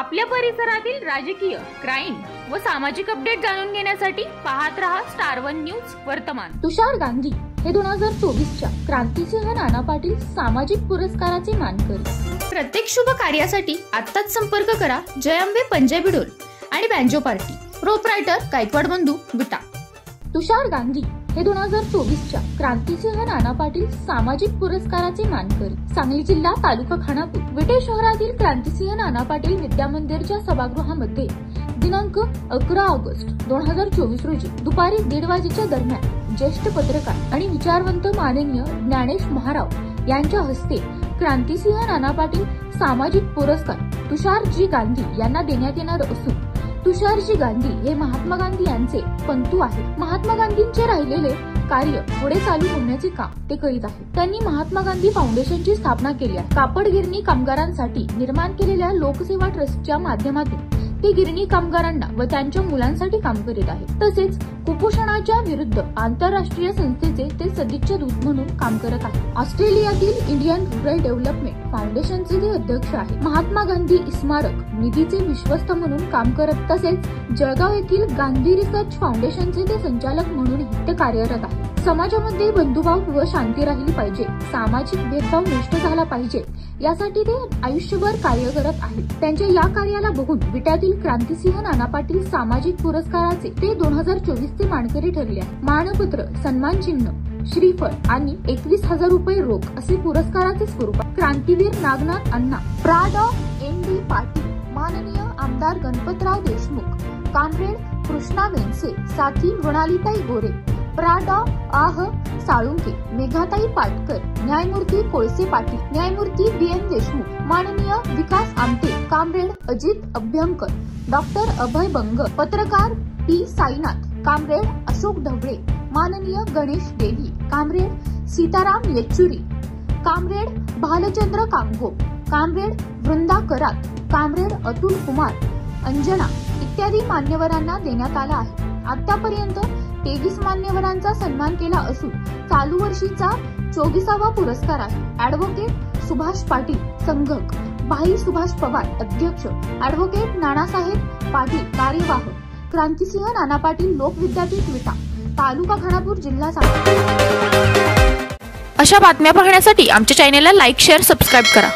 आपल्या परिसरातील राजकीय, क्राईम व सामाजिक अपडेट जाणून घेण्यासाठी पाहत रहा स्टार 1 न्यूज वर्तमान। तुषार गांधी हे 2024च्या क्रांतिसिंह नाना पाटील सामाजिक पुरस्काराचे मानकरी। प्रत्येक शुभ कार्यासाठी आत्ताच संपर्क करा जय अंबे पंजाबी ढोल आणि बँजो पार्टी, प्रोप्रायटर गायकवाड बंधू विटा। तुषार गांधी हे 2024च्या क्रांतिसिंह नाना पाटील सामाजिक पुरस्काराचे मानकरी। सांगली जिल्हा, तालुका खानापूर, विटे शहरातील क्रांतिसिंह नाना पाटील विद्या मंदिरच्या सभागृहामध्ये दिनांक 11 ऑगस्ट 2024 रोजी दुपारी 1:30 वाजेच्या दरम्यान ज्येष्ठ पत्रकार आणि विचारवंत माननीय ज्ञानेश महाराव यांच्या हस्ते क्रांतिसिंह नाना पाटील सामाजिक पुरस्कार तुषारजी गांधी यांना देण्यात येणार असून तुषारजी गांधी हे महात्मा गांधी यांचे पंतू आहेत। महात्मा गांधींचे राहिलेले कार्य पुढे चालू होण्याचे काम ते करीत आहेत। त्यांनी महात्मा गांधी फाउंडेशनची स्थापना केली आहे। कापड गिरणी कामगारांसाठी निर्माण केलेल्या लोकसेवा ट्रस्टच्या माध्यमातून ते गिरणी कामगारांना व त्यांच्या मुलांसाठी काम करीत आहेत। तसेच कुपोषणाच्या विरुद्ध आंतरराष्ट्रीय संस्थेचे ते सदिच्छा दूत म्हणून काम करत आहेत। ऑस्ट्रेलियातील इंडियन रुरल डेव्हलपमेंट फाउंडेशनचे ते अध्यक्ष आहेत। महात्मा गांधी स्मारक निधीचे विश्वस्त म्हणून काम करत, तसेच जळगाव येथील गांधी रिसर्च फाउंडेशनचे ते संचालक म्हणूनही ते कार्यरत आहेत। समाजामध्ये बंधुभाव व शांती राहिली पाहिजे, सामाजिक भेदभाव नष्ट झाला पाहिजे यासाठी ते आयुष्यभर कार्य करत आहेत। त्यांच्या या कार्याला बघून विट्यातील क्रांतिसिंह नाना पाटील सामाजिक पुरस्काराचे ते 2024 चे मानकरी ठरले आहे। मानपत्र, सन्मान चिन्ह, श्रीफळ आणि 21,000 रुपये रोख असे पुरस्काराचे स्वरूप आहे। क्रांतीवीर नागनाथ अण्णा, प्राड ऑफ एन.डी. पाटील, माननीय आमदार गणपतराव देशमुख, कामरेड कृष्णा वेनसे, साथी मृणालीताई गोरे, प्राड ऑफ आह साळुंके, मेघाताई पाटकर, न्यायमूर्ती कोळसे पाटील, न्यायमूर्ती बी.एन. देशमुख, माननीय विकास आमटे, कामरेड अजित अभ्यंकर, डॉक्टर अभय बंग, पत्रकार पी. साईनाथ, कामरेड अशोक ढवळे, माननीय गणेश देवी, comrade Sitaram Yechury, comrade Bhalchandra Congo, comrade Vrinda करात, कामरेड अतुल कुमार, अंजना इत्यादी मान्यवरांना देण्यात आला आहे। आतापर्यंत 23 मान्यवरांचा सन्मान केला असून चालू वर्षीचा 24वा पुरस्कार आहे। ॲडव्होकेट सुभाष पाटील, संघक, भाई सुभाष पवार, अध्यक्ष, ॲडव्होकेट नानासाहेब पाटील, कार्यवाह, क्रांतिसिंह नाना पाटील लोक विद्यापीठ विटा, तालुका खानापूर, जिल्हा सांगली। अशा बातम्या पाहण्यासाठी आमच्या चॅनेलला लाईक, शेअर, सबस्क्राईब करा।